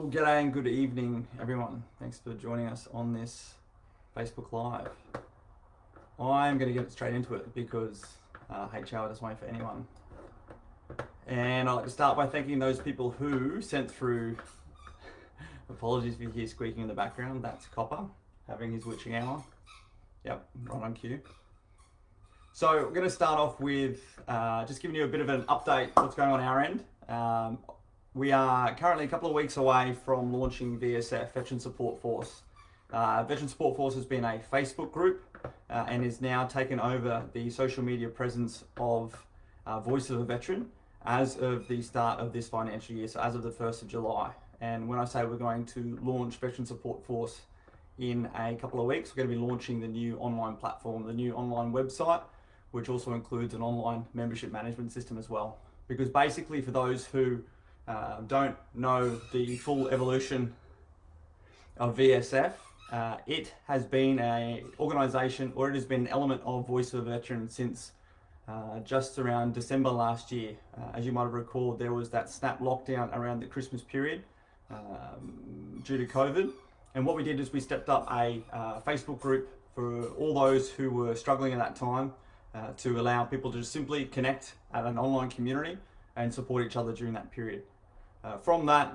Well, g'day and good evening, everyone. Thanks for joining us on this Facebook Live. I'm going to get straight into it because HR doesn't wait for anyone. And I'd like to start by thanking those people who sent through, apologies if you hear squeaking in the background, that's Copper having his witching hour. Yep, right on cue. So we're going to start off with just giving you a bit of an update what's going on our end. We are currently a couple of weeks away from launching VSF, Veteran Support Force. Veteran Support Force has been a Facebook group and is now taken over the social media presence of Voice of a Veteran as of the start of this financial year, so as of the 1st of July. And when I say we're going to launch Veteran Support Force in a couple of weeks, we're going to be launching the new online platform, the new online website, which also includes an online membership management system as well. Because basically, for those who don't know the full evolution of VSF, it has been an organisation, or it has been an element of Voice of a Veteran since just around December last year. As you might have recalled, there was that snap lockdown around the Christmas period due to COVID. And what we did is we stepped up a Facebook group for all those who were struggling at that time to allow people to just simply connect at an online community and support each other during that period. From that,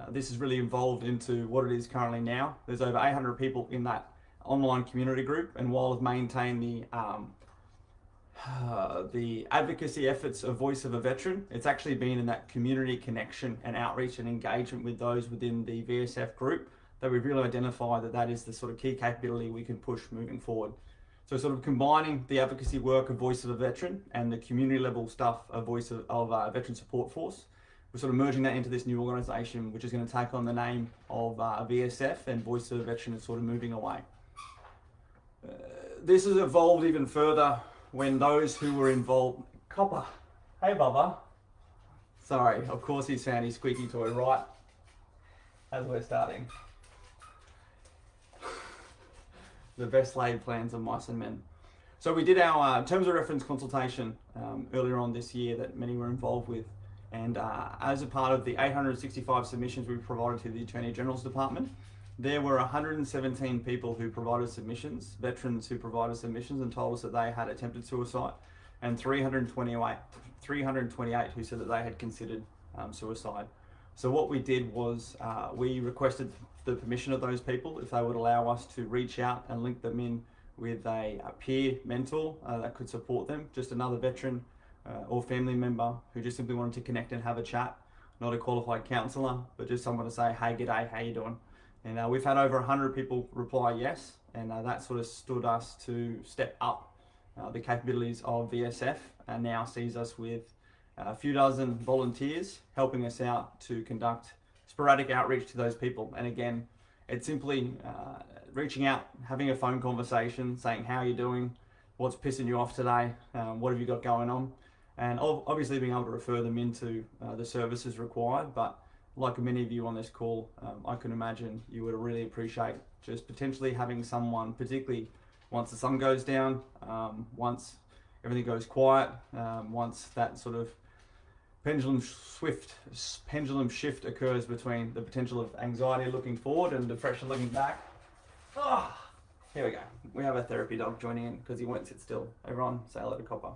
this has really evolved into what it is currently now. There's over 800 people in that online community group, and while we've maintained the advocacy efforts of Voice of a Veteran, it's actually been in that community connection and outreach and engagement with those within the VSF group that we've really identified that is the sort of key capability we can push moving forward. So sort of combining the advocacy work of Voice of a Veteran and the community level stuff of Voice of Veteran Support Force, we're sort of merging that into this new organisation, which is going to take on the name of VSF, and Voice of a Veteran is sort of moving away. This has evolved even further when those who were involved... Copper, hey Bubba. Sorry, of course he's found his squeaky toy right as we're starting. The best laid plans of mice and men. So we did our terms of reference consultation earlier on this year that many were involved with. And as a part of the 865 submissions we provided to the Attorney General's Department, there were 117 people who provided submissions, veterans who provided submissions and told us that they had attempted suicide, and 328 who said that they had considered suicide. So what we did was we requested the permission of those people if they would allow us to reach out and link them in with a peer mentor that could support them, just another veteran or family member who just simply wanted to connect and have a chat, not a qualified counsellor, but just someone to say, hey, g'day, how you doing? And we've had over 100 people reply yes, and that sort of stood us to step up the capabilities of VSF, and now sees us with a few dozen volunteers helping us out to conduct sporadic outreach to those people. And again, it's simply reaching out, having a phone conversation, saying, how are you doing? What's pissing you off today? What have you got going on? And obviously being able to refer them into the services required. But like many of you on this call, I can imagine you would really appreciate just potentially having someone, particularly once the sun goes down, once everything goes quiet, once that sort of pendulum shift occurs between the potential of anxiety looking forward and depression looking back. Oh, here we go. We have a therapy dog joining in because he won't sit still. Everyone say hello to Copper.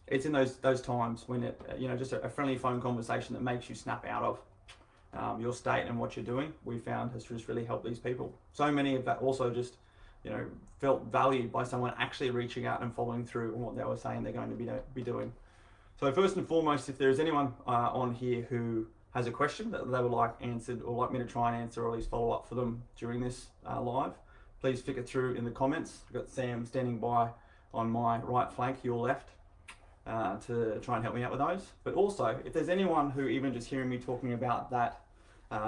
It's in those times when it, just a friendly phone conversation that makes you snap out of your state and what you're doing, we found has just really helped these people. So many of that also just, felt valued by someone actually reaching out and following through on what they were saying they're going to be doing. So first and foremost, if there's anyone on here who has a question that they would like answered or like me to try and answer or at least follow up for them during this live, please flick it through in the comments. I've got Sam standing by on my right flank, your left, to try and help me out with those. But also, if there's anyone who even just hearing me talking about that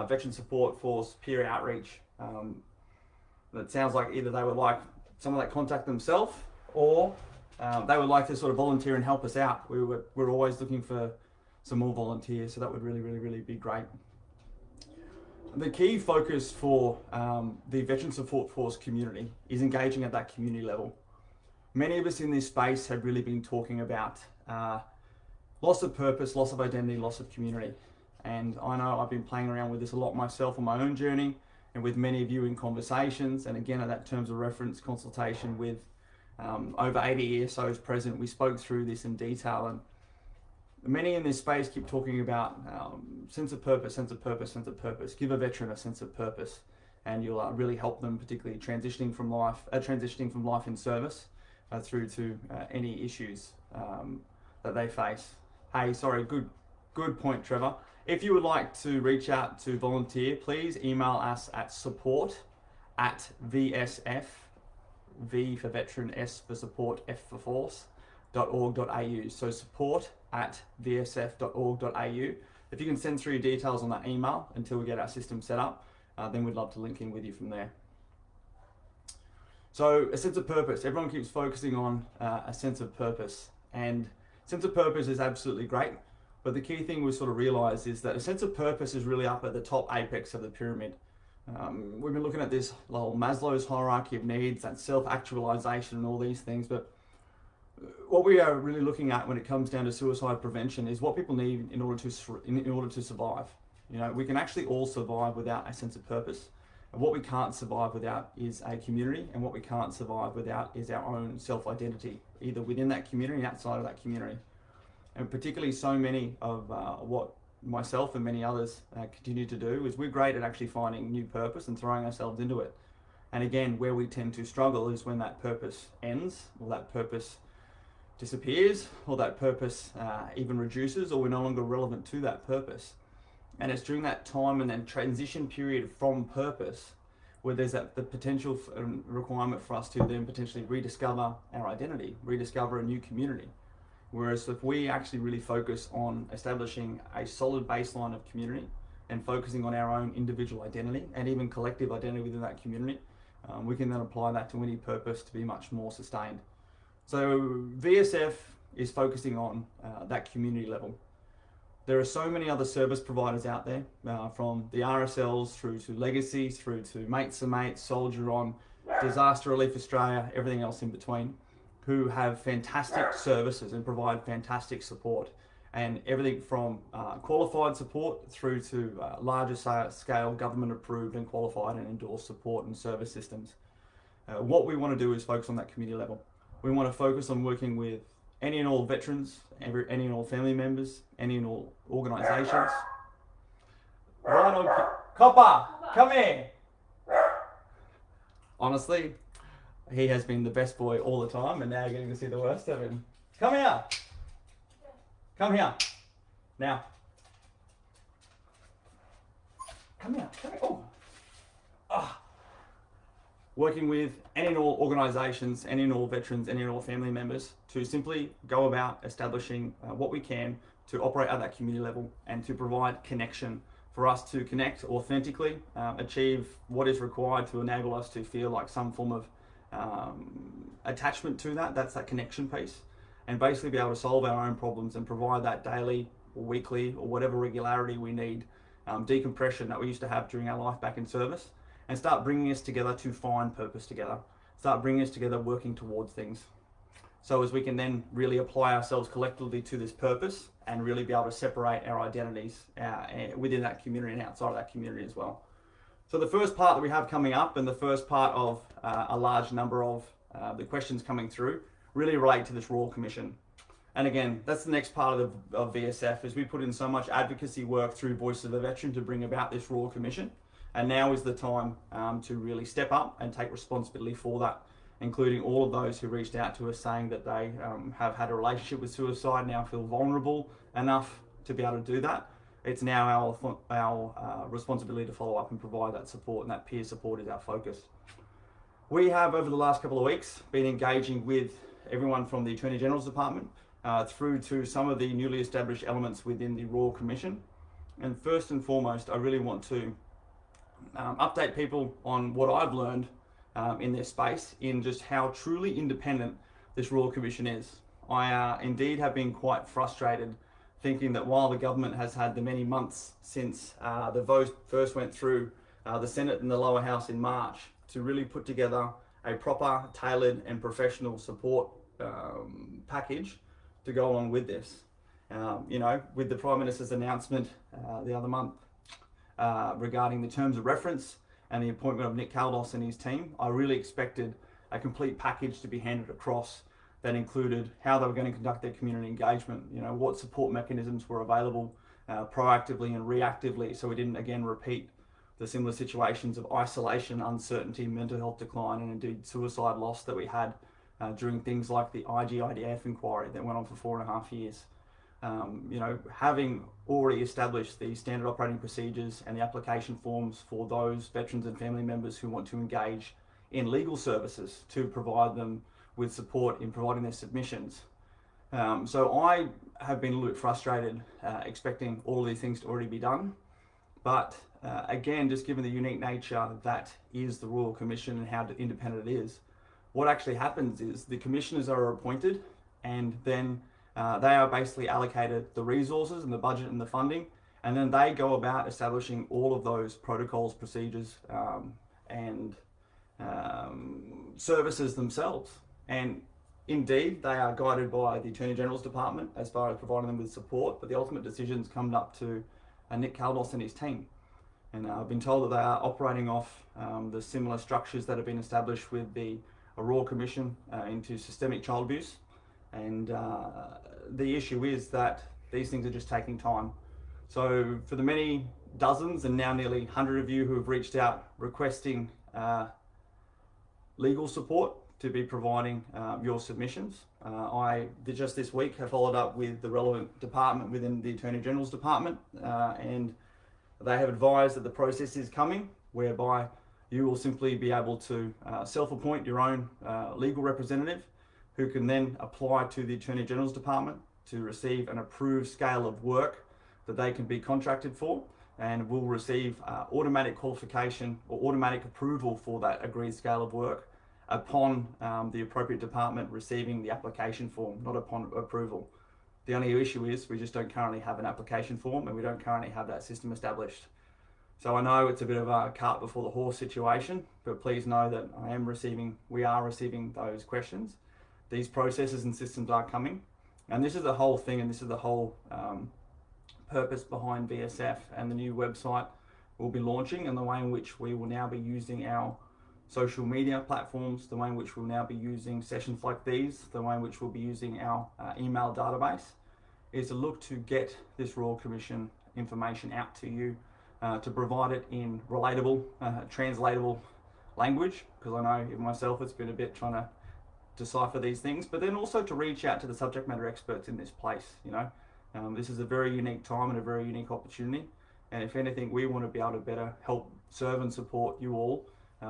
Veteran Support Force peer outreach, that sounds like either they would like someone that contact themselves or they would like to sort of volunteer and help us out. We're always looking for some more volunteers, so that would really be great. The key focus for the Veteran Support Force community is engaging at that community level. Many of us in this space have really been talking about loss of purpose, loss of identity, loss of community. And I know I've been playing around with this a lot myself on my own journey, and with many of you in conversations, and again at that terms of reference consultation with over 80 ESOs present. We spoke through this in detail, and many in this space keep talking about sense of purpose, sense of purpose, sense of purpose. Give a veteran a sense of purpose, and you'll really help them, particularly transitioning from life in service through to any issues that they face. Hey, sorry, good point, Trevor. If you would like to reach out to volunteer, please email us at support@VSF, V for veteran, S for support, F for force, .org.au. So support@vsf.org.au. If you can send through your details on that email until we get our system set up, then we'd love to link in with you from there. So a sense of purpose. Everyone keeps focusing on a sense of purpose, and sense of purpose is absolutely great. But the key thing we sort of realize is that a sense of purpose is really up at the top apex of the pyramid. We've been looking at this whole Maslow's hierarchy of needs, that self-actualization and all these things, but what we are really looking at when it comes down to suicide prevention is what people need in order to survive. You know, we can actually all survive without a sense of purpose. And what we can't survive without is a community, and what we can't survive without is our own self-identity, either within that community and outside of that community. And particularly so many of what myself and many others continue to do is we're great at actually finding new purpose and throwing ourselves into it. And again, where we tend to struggle is when that purpose ends, or that purpose disappears, or that purpose even reduces, or we're no longer relevant to that purpose. And it's during that time and then transition period from purpose where there's the potential requirement for us to then potentially rediscover our identity, rediscover a new community. Whereas if we actually really focus on establishing a solid baseline of community and focusing on our own individual identity and even collective identity within that community, we can then apply that to any purpose to be much more sustained. So VSF is focusing on that community level. There are so many other service providers out there, from the RSLs through to Legacy, through to Mates and Mates, Soldier On, Disaster Relief Australia, everything else in between, who have fantastic services and provide fantastic support, and everything from qualified support through to larger scale government approved and qualified and endorsed support and service systems. What we want to do is focus on that community level. We want to focus on working with any and all veterans, any and all family members, any and all organisations. Copper, come here. Honestly, he has been the best boy all the time, and now you're getting to see the worst of him. Come here. Come here. Now. Come here. Come here. Oh. Ah. Working with any and all organisations, any and all veterans, any and all family members to simply go about establishing what we can to operate at that community level and to provide connection for us to connect authentically, achieve what is required to enable us to feel like some form of attachment to that. That's that connection piece, and basically be able to solve our own problems and provide that daily or weekly or whatever regularity we need, decompression that we used to have during our life back in service, and start bringing us together to find purpose together, start bringing us together working towards things. So as we can then really apply ourselves collectively to this purpose and really be able to separate our identities within that community and outside of that community as well. So the first part that we have coming up, and the first part of a large number of the questions coming through, really relate to this Royal Commission. And again, that's the next part of VSF, is we put in so much advocacy work through Voice of a Veteran to bring about this Royal Commission. And now is the time to really step up and take responsibility for that, including all of those who reached out to us saying that they have had a relationship with suicide, now feel vulnerable enough to be able to do that. It's now our responsibility to follow up and provide that support, and that peer support is our focus. We have, over the last couple of weeks, been engaging with everyone from the Attorney General's Department through to some of the newly established elements within the Royal Commission. And first and foremost, I really want to update people on what I've learned in this space, in just how truly independent this Royal Commission is. I indeed have been quite frustrated, thinking that while the government has had the many months since the vote first went through the Senate and the lower house in March to really put together a proper, tailored and professional support package to go along with this. You know, with the Prime Minister's announcement the other month regarding the terms of reference and the appointment of Nick Caldos and his team, I really expected a complete package to be handed across that included how they were going to conduct their community engagement, you know, what support mechanisms were available proactively and reactively, so we didn't again repeat the similar situations of isolation, uncertainty, mental health decline, and indeed suicide loss that we had during things like the IGIDF inquiry that went on for 4.5 years. You know, having already established the standard operating procedures and the application forms for those veterans and family members who want to engage in legal services to provide them with support in providing their submissions. So I have been a little bit frustrated expecting all of these things to already be done. But again, just given the unique nature that is the Royal Commission and how independent it is, what actually happens is the commissioners are appointed, and then they are basically allocated the resources and the budget and the funding, and then they go about establishing all of those protocols, procedures, and services themselves. And indeed, they are guided by the Attorney General's Department as far as providing them with support, but the ultimate decisions come up to Nick Caldos and his team. And I've been told that they are operating off the similar structures that have been established with the Royal Commission into systemic child abuse. And the issue is that these things are just taking time. So for the many dozens and now nearly 100 of you who have reached out requesting legal support to be providing your submissions, I just this week have followed up with the relevant department within the Attorney General's Department, and they have advised that the process is coming, whereby you will simply be able to self-appoint your own legal representative, who can then apply to the Attorney General's Department to receive an approved scale of work that they can be contracted for, and will receive automatic qualification or automatic approval for that agreed scale of work upon the appropriate department receiving the application form, not upon approval. The only issue is we just don't currently have an application form, and we don't currently have that system established. So I know it's a bit of a cart before the horse situation, but please know that we are receiving those questions. These processes and systems are coming, and this is the whole thing, and this is the whole purpose behind VSF and the new website we'll be launching, and the way in which we will now be using our social media platforms, the way in which we'll now be using sessions like these, the way in which we'll be using our email database, is to look to get this Royal Commission information out to you, to provide it in relatable, translatable language, because I know even myself it's been a bit trying to decipher these things, but then also to reach out to the subject matter experts in this place. You know, this is a very unique time and a very unique opportunity, and if anything, we want to be able to better help serve and support you all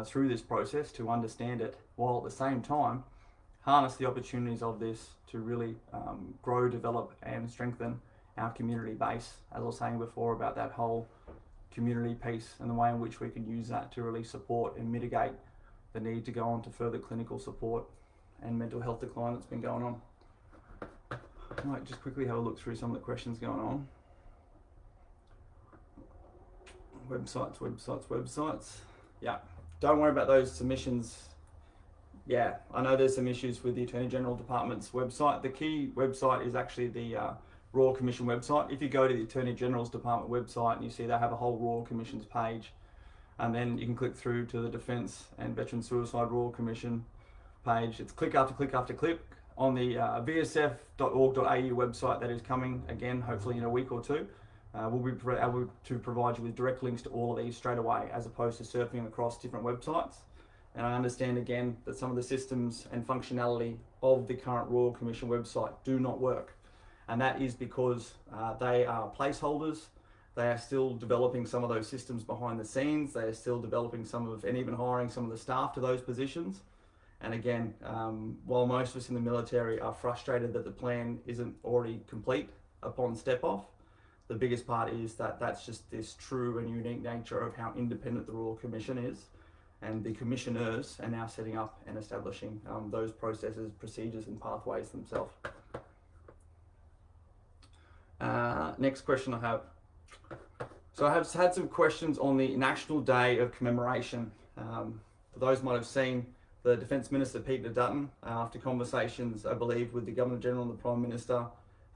through this process to understand it, while at the same time harness the opportunities of this to really grow, develop and strengthen our community base, as I was saying before about that whole community piece and the way in which we can use that to really support and mitigate the need to go on to further clinical support and mental health decline that's been going on. I might just quickly have a look through some of the questions going on. Websites. Yeah, don't worry about those submissions. Yeah, I know there's some issues with the Attorney General Department's website. The key website is actually the Royal Commission website. If you go to the Attorney General's Department website and you see they have a whole Royal Commission's page, and then you can click through to the Defence and Veteran Suicide Royal Commission page. It's click after click after click on the vsf.org.au website that is coming again, hopefully in a week or two. We'll be able to provide you with direct links to all of these straight away, as opposed to surfing across different websites. And I understand again that some of the systems and functionality of the current Royal Commission website do not work. And that is because they are placeholders. They are still developing some of those systems behind the scenes. They are still developing and even hiring some of the staff to those positions. And again, while most of us in the military are frustrated that the plan isn't already complete upon step off, the biggest part is that that's just this true and unique nature of how independent the Royal Commission is. And the commissioners are now setting up and establishing those processes, procedures and pathways themselves. Next question I have. So I have had some questions on the National Day of Commemoration. For those might have seen, the Defence Minister Peter Dutton, after conversations I believe with the Governor General and the Prime Minister,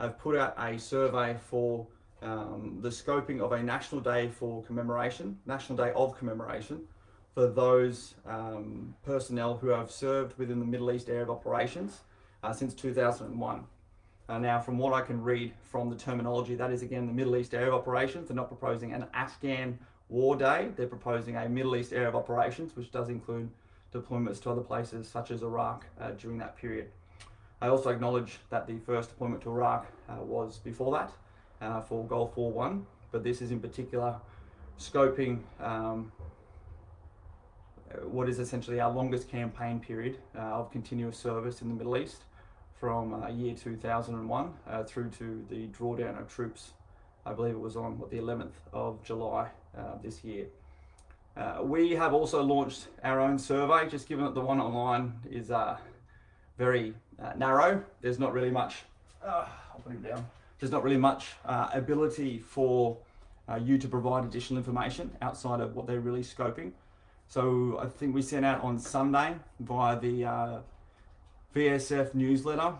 have put out a survey for the scoping of a National Day of Commemoration for those personnel who have served within the Middle East area of operations since 2001. Now, from what I can read from the terminology, that is again the Middle East area of operations. They're not proposing an Afghan war day. They're proposing a Middle East area of operations, which does include deployments to other places such as Iraq during that period. I also acknowledge that the first deployment to Iraq was before that for Gulf War I, but this is in particular scoping what is essentially our longest campaign period of continuous service in the Middle East from year 2001 through to the drawdown of troops. I believe it was on the 11th of July this year. We have also launched our own survey, just given that the one online is very narrow. There's not really much, I'll put him down. There's not really much ability for you to provide additional information outside of what they're really scoping. So I think we sent out on Sunday via the VSF newsletter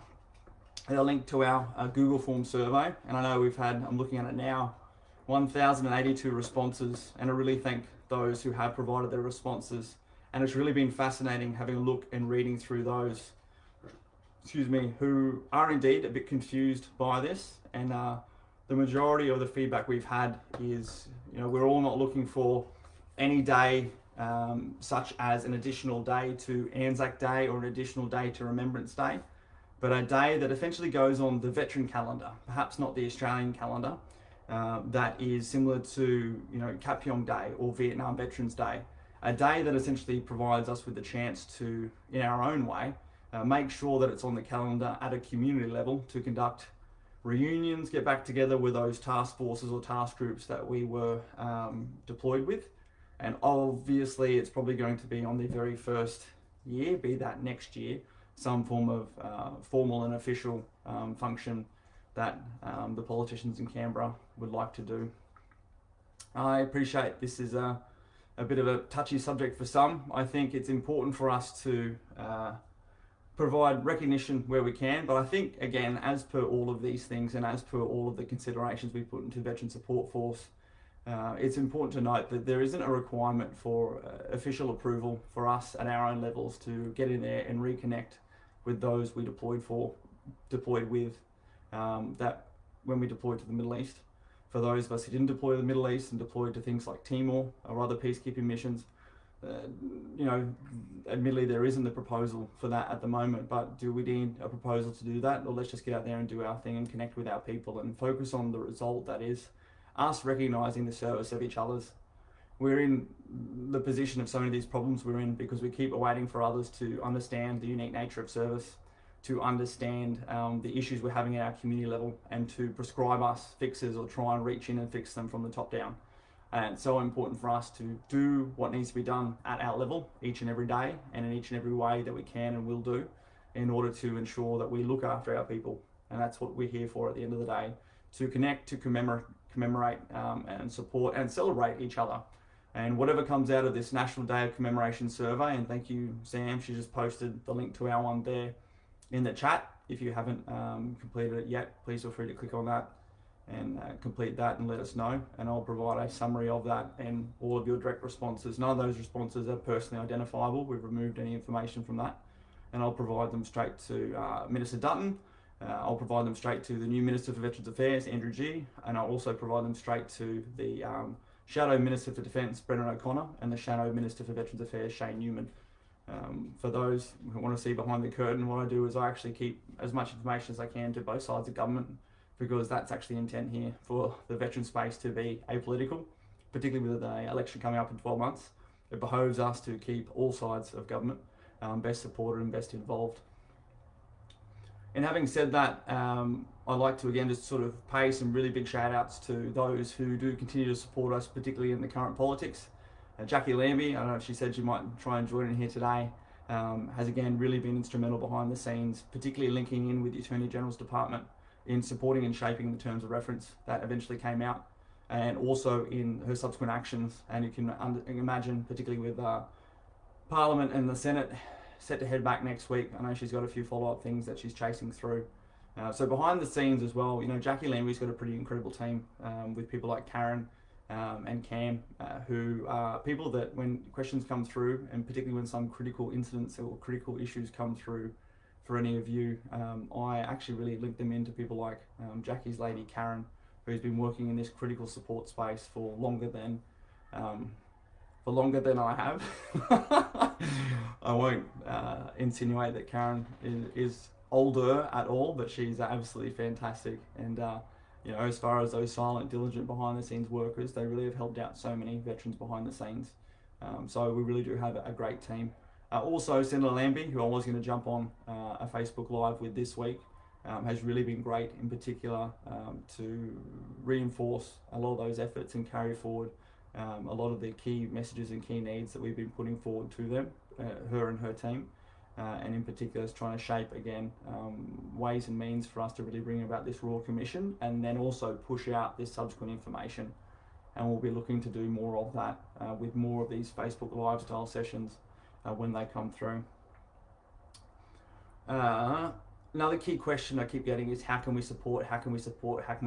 a link to our Google form survey, and I know we've had, I'm looking at it now, 1,082 responses, and I really thank those who have provided their responses, and it's really been fascinating having a look and reading through those, who are indeed a bit confused by this. And the majority of the feedback we've had is, we're all not looking for any day such as an additional day to Anzac Day or an additional day to Remembrance Day, but a day that essentially goes on the veteran calendar, perhaps not the Australian calendar, that is similar to Kap Yong Day or Vietnam Veterans Day, a day that essentially provides us with the chance to, in our own way, make sure that it's on the calendar at a community level to conduct reunions, get back together with those task forces or task groups that we were deployed with. And obviously it's probably going to be on the very first year, be that next year, some form of formal and official function that the politicians in Canberra would like to do. I appreciate this is a bit of a touchy subject for some. I think it's important for us to provide recognition where we can, but I think, again, as per all of these things and as per all of the considerations we put into Veteran Support Force, it's important to note that there isn't a requirement for official approval for us at our own levels to get in there and reconnect with those we deployed with, that when we deployed to the Middle East. For those of us who didn't deploy to the Middle East and deployed to things like Timor or other peacekeeping missions, admittedly there isn't a proposal for that at the moment, but do we need a proposal to do that? Or let's just get out there and do our thing and connect with our people and focus on the result, that is us recognising the service of each other's. We're in the position of so many of these problems we're in because we keep waiting for others to understand the unique nature of service, to understand the issues we're having at our community level, and to prescribe us fixes or try and reach in and fix them from the top down. And it's so important for us to do what needs to be done at our level each and every day and in each and every way that we can and will do in order to ensure that we look after our people. And that's what we're here for at the end of the day, to connect, to commemorate and support and celebrate each other. And whatever comes out of this National Day of Commemoration survey, and thank you, Sam, she just posted the link to our one there in the chat. If you haven't completed it yet, please feel free to click on that and complete that and let us know, and I'll provide a summary of that and all of your direct responses. None of those responses are personally identifiable. We've removed any information from that, and I'll provide them straight to Minister Dutton. I'll provide them straight to the new Minister for Veterans Affairs, Andrew G, and I'll also provide them straight to the Shadow Minister for Defence, Brendan O'Connor, and the Shadow Minister for Veterans Affairs, Shane Newman. For those who want to see behind the curtain, what I do is I actually keep as much information as I can to both sides of government, because that's actually the intent here, for the veteran space to be apolitical, particularly with the election coming up in 12 months. It behoves us to keep all sides of government best supported and best involved. And having said that, I'd like to again just sort of pay some really big shout outs to those who do continue to support us, particularly in the current politics. Jackie Lambie, I don't know if she said she might try and join in here today, has again really been instrumental behind the scenes, particularly linking in with the Attorney General's Department in supporting and shaping the terms of reference that eventually came out, and also in her subsequent actions. And you can imagine, particularly with Parliament and the Senate set to head back next week, I know she's got a few follow-up things that she's chasing through. So behind the scenes as well, Jackie Landry's got a pretty incredible team with people like Karen and Cam, who are people that when questions come through, and particularly when some critical incidents or critical issues come through for any of you, I actually really link them into people like Jackie's lady Karen, who's been working in this critical support space for longer than I have. I won't insinuate that Karen is older at all, but she's absolutely fantastic. And as far as those silent, diligent, behind the scenes workers, they really have helped out so many veterans behind the scenes. So we really do have a great team. Also, Senator Lambie, who I was going to jump on a Facebook Live with this week, has really been great in particular to reinforce a lot of those efforts and carry forward a lot of the key messages and key needs that we've been putting forward to them, her and her team. And in particular is trying to shape again ways and means for us to really bring about this Royal Commission, and then also push out this subsequent information. And we'll be looking to do more of that with more of these Facebook Live style sessions when they come through. Another key question I keep getting is how can we support, how can we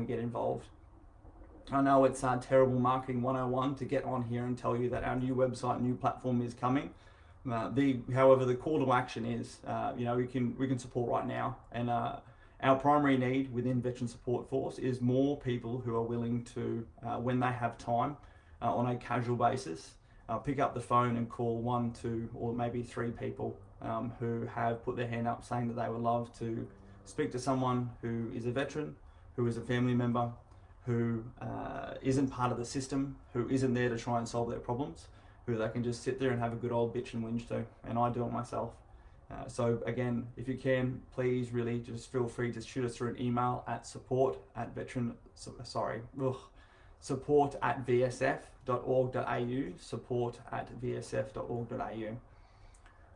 get involved? I know it's terrible marketing 101 to get on here and tell you that our new website, new platform is coming. However, the call to action is, we can support right now, and our primary need within Veteran Support Force is more people who are willing to, when they have time, on a casual basis, pick up the phone and call 1, 2, or maybe 3 people who have put their hand up saying that they would love to speak to someone who is a veteran, who is a family member, who isn't part of the system, who isn't there to try and solve their problems, who they can just sit there and have a good old bitch and whinge to, and I do it myself. So again, if you can, please really just feel free to shoot us through an email at support@vsf.org.au, support@vsf.org.au.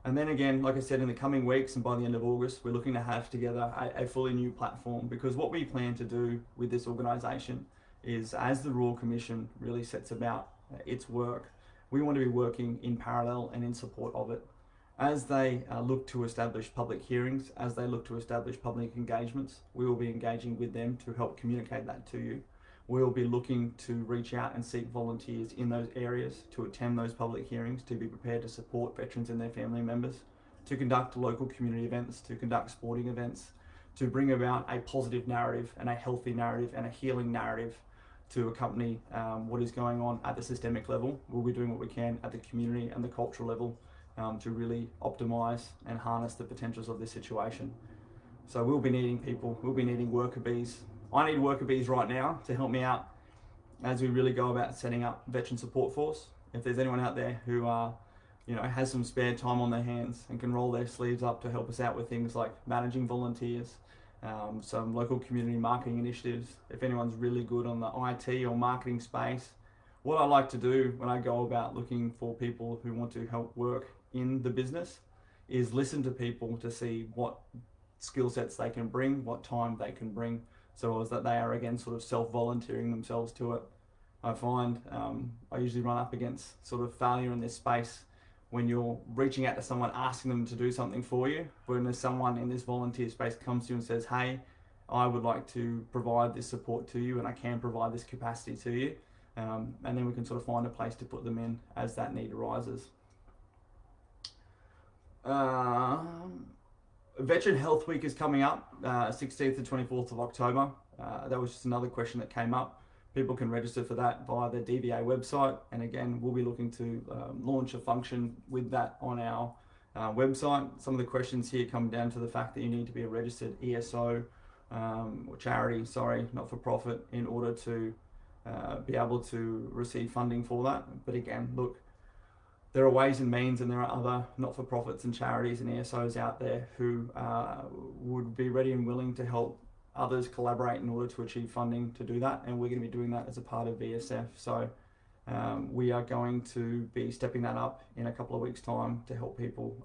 And then again, like I said, in the coming weeks and by the end of August, we're looking to have together a fully new platform, because what we plan to do with this organisation is, as the Royal Commission really sets about its work, we want to be working in parallel and in support of it. As they look to establish public hearings, as they look to establish public engagements, we will be engaging with them to help communicate that to you. We will be looking to reach out and seek volunteers in those areas to attend those public hearings, to be prepared to support veterans and their family members, to conduct local community events, to conduct sporting events, to bring about a positive narrative and a healthy narrative and a healing narrative to accompany what is going on at the systemic level. We'll be doing what we can at the community and the cultural level to really optimise and harness the potentials of this situation. So we'll be needing people, we'll be needing worker bees. I need worker bees right now to help me out as we really go about setting up Veteran Support Force. If there's anyone out there who has some spare time on their hands and can roll their sleeves up to help us out with things like managing volunteers, some local community marketing initiatives, if anyone's really good on the IT or marketing space, what I like to do when I go about looking for people who want to help work in the business is listen to people to see what skill sets they can bring, what time they can bring, so as that they are again sort of self-volunteering themselves to it. I find I usually run up against sort of failure in this space when you're reaching out to someone asking them to do something for you, when there's someone in this volunteer space comes to you and says, hey, I would like to provide this support to you and I can provide this capacity to you, and then we can sort of find a place to put them in as that need arises. Veteran Health Week is coming up, 16th to 24th of October. That was just another question that came up. People can register for that via the DVA website. And again, we'll be looking to launch a function with that on our website. Some of the questions here come down to the fact that you need to be a registered ESO or charity, not-for-profit, in order to be able to receive funding for that. But again, look, there are ways and means, and there are other not-for-profits and charities and ESOs out there who would be ready and willing to help others collaborate in order to achieve funding to do that, and we're going to be doing that as a part of VSF. So we are going to be stepping that up in a couple of weeks' time to help people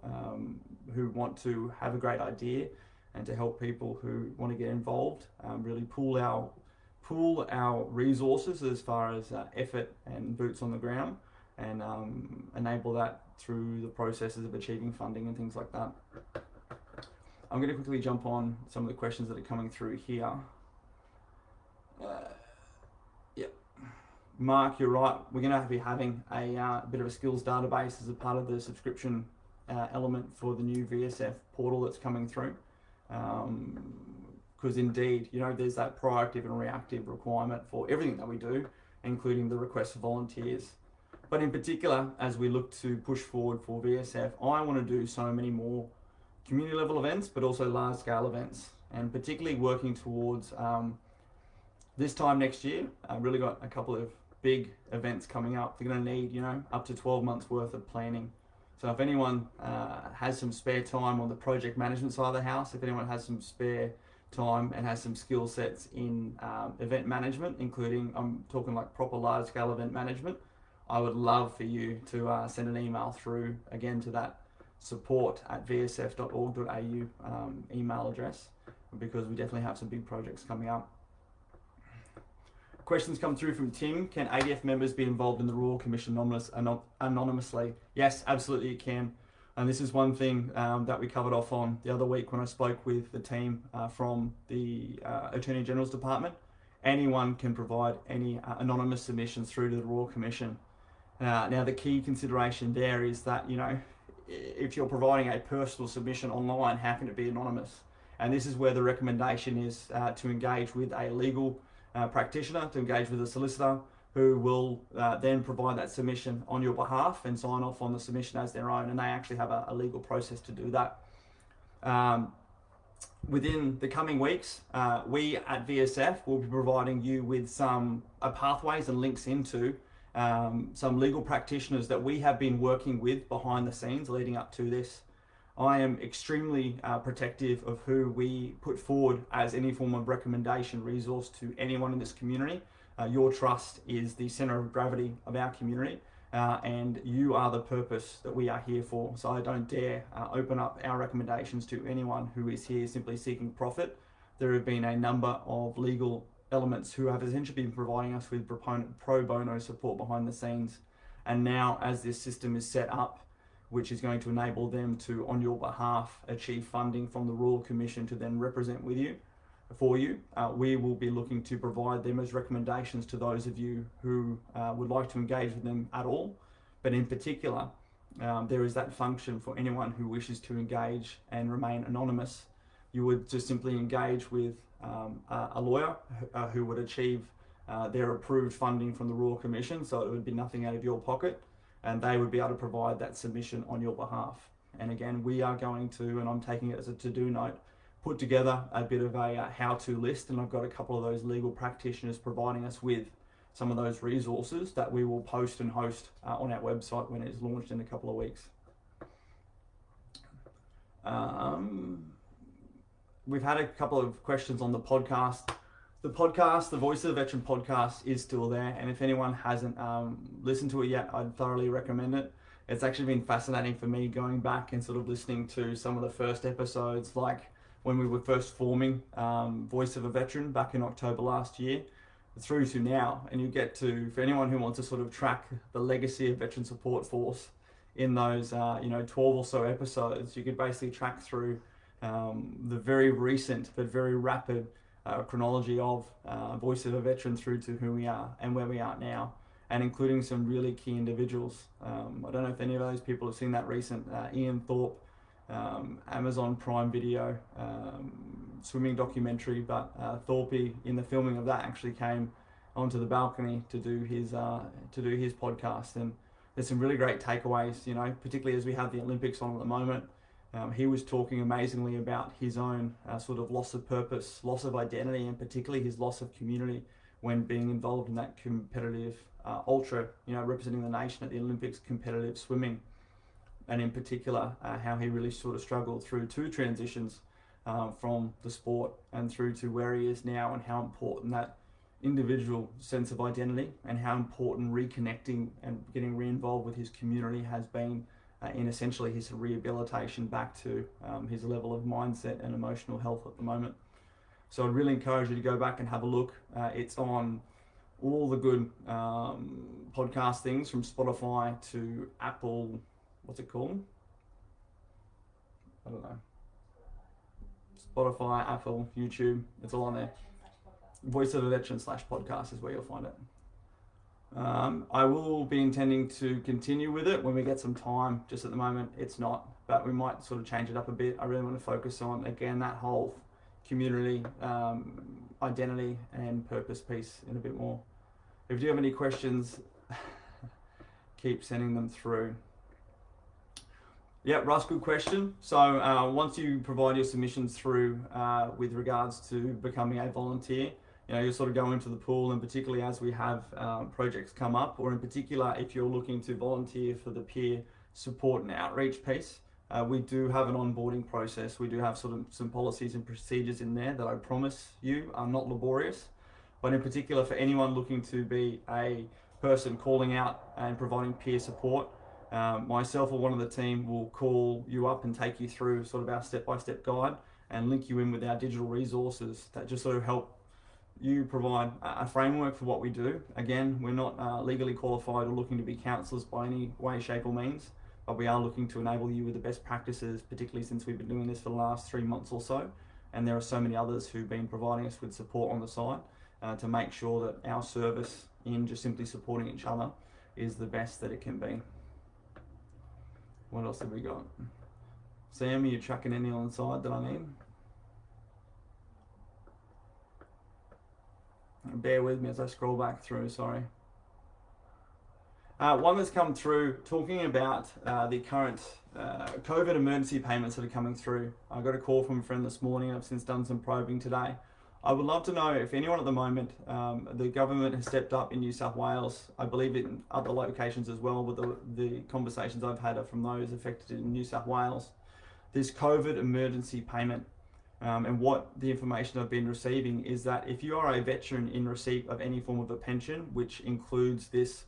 who want to have a great idea, and to help people who want to get involved, really pool our resources as far as effort and boots on the ground, and enable that through the processes of achieving funding and things like that. I'm going to quickly jump on some of the questions that are coming through here. Yep. Mark, you're right. We're going to be having a bit of a skills database as a part of the subscription element for the new VSF portal that's coming through. Because indeed, you know, there's that proactive and reactive requirement for everything that we do, including the request for volunteers. But in particular, as we look to push forward for VSF, I want to do so many more community level events, but also large scale events, and particularly working towards this time next year. I've really got a couple of big events coming up. They're going to need, you know, up to 12 months worth of planning. So if anyone has some spare time on the project management side of the house, if anyone has some spare time and has some skill sets in event management, including, I'm talking like proper large scale event management, I would love for you to send an email through again to that support@vsf.org.au email address, because we definitely have some big projects coming up. Questions come through from Tim. Can ADF members be involved in the Royal Commission anonymously? Yes, absolutely you can. And this is one thing that we covered off on the other week when I spoke with the team from the Attorney General's Department. Anyone can provide any anonymous submissions through to the Royal Commission. Now the key consideration there is that, you know, if you're providing a personal submission online, how can it be anonymous? And this is where the recommendation is to engage with a legal practitioner, to engage with a solicitor who will then provide that submission on your behalf and sign off on the submission as their own, and they actually have a legal process to do that. Within the coming weeks, we at VSF will be providing you with some pathways and links into some legal practitioners that we have been working with behind the scenes leading up to this. I am extremely protective of who we put forward as any form of recommendation resource to anyone in this community. Your trust is the center of gravity of our community, and you are the purpose that we are here for. So I don't dare open up our recommendations to anyone who is here simply seeking profit. There have been a number of legal elements who have essentially been providing us with pro bono support behind the scenes. And now as this system is set up, which is going to enable them to, on your behalf, achieve funding from the Royal Commission to then represent with you, for you, we will be looking to provide them as recommendations to those of you who would like to engage with them at all. But in particular, there is that function for anyone who wishes to engage and remain anonymous. You would just simply engage with a lawyer who would achieve their approved funding from the Royal Commission, so it would be nothing out of your pocket, and they would be able to provide that submission on your behalf. And again, we are going to, and I'm taking it as a to-do note, put together a bit of a how-to list, and I've got a couple of those legal practitioners providing us with some of those resources that we will post and host on our website when it's launched in a couple of weeks. We've had a couple of questions on the podcast. The podcast, the Voice of the Veteran podcast, is still there, and if anyone hasn't listened to it yet, I'd thoroughly recommend it. It's actually been fascinating for me going back and sort of listening to some of the first episodes, like when we were first forming Voice of a Veteran back in October last year, through to now. And you get to, for anyone who wants to sort of track the legacy of Veteran Support Force in those 12 or so episodes, you could basically track through the very recent but very rapid chronology of Voice of a Veteran through to who we are and where we are now, and including some really key individuals. I don't know if any of those people have seen that recent Ian Thorpe Amazon Prime Video swimming documentary, but Thorpe in the filming of that actually came onto the balcony to do his podcast, and there's some really great takeaways, you know, particularly as we have the Olympics on at the moment. He was talking amazingly about his own sort of loss of purpose, loss of identity, and particularly his loss of community when being involved in that competitive ultra, you know, representing the nation at the Olympics, competitive swimming. And in particular, how he really sort of struggled through two transitions from the sport and through to where he is now, and how important that individual sense of identity and how important reconnecting and getting re-involved with his community has been in essentially his rehabilitation back to his level of mindset and emotional health at the moment. So I'd really encourage you to go back and have a look. It's on all the good podcast things, from Spotify to Apple, what's it called? I don't know. Spotify, Apple, YouTube, it's all on there. Voice of a Veteran /podcast is where you'll find it. I will be intending to continue with it when we get some time. Just at the moment, it's not, but we might sort of change it up a bit. I really want to focus on, again, that whole community, identity and purpose piece in a bit more. If you have any questions, keep sending them through. Yeah, Russ, good question. So once you provide your submissions through with regards to becoming a volunteer, you'll sort of go into the pool, and particularly as we have projects come up, or in particular if you're looking to volunteer for the peer support and outreach piece, we do have an onboarding process. We do have sort of some policies and procedures in there that I promise you are not laborious, but in particular for anyone looking to be a person calling out and providing peer support, myself or one of the team will call you up and take you through sort of our step-by-step guide and link you in with our digital resources that just sort of help you provide a framework for what we do. Again, we're not legally qualified or looking to be counsellors by any way, shape or means, but we are looking to enable you with the best practices, particularly since we've been doing this for the last 3 months or so. And there are so many others who've been providing us with support on the side to make sure that our service in just simply supporting each other is the best that it can be. What else have we got? Sam, are you chucking any on the side that I need? Bear with me as I scroll back through, sorry. One that's come through talking about the current COVID emergency payments that are coming through. I got a call from a friend this morning. I've since done some probing today. I would love to know if anyone at the moment, the government has stepped up in New South Wales, I believe in other locations as well, but the conversations I've had are from those affected in New South Wales. This COVID emergency payment, and what the information I've been receiving is that if you are a veteran in receipt of any form of a pension, which includes this,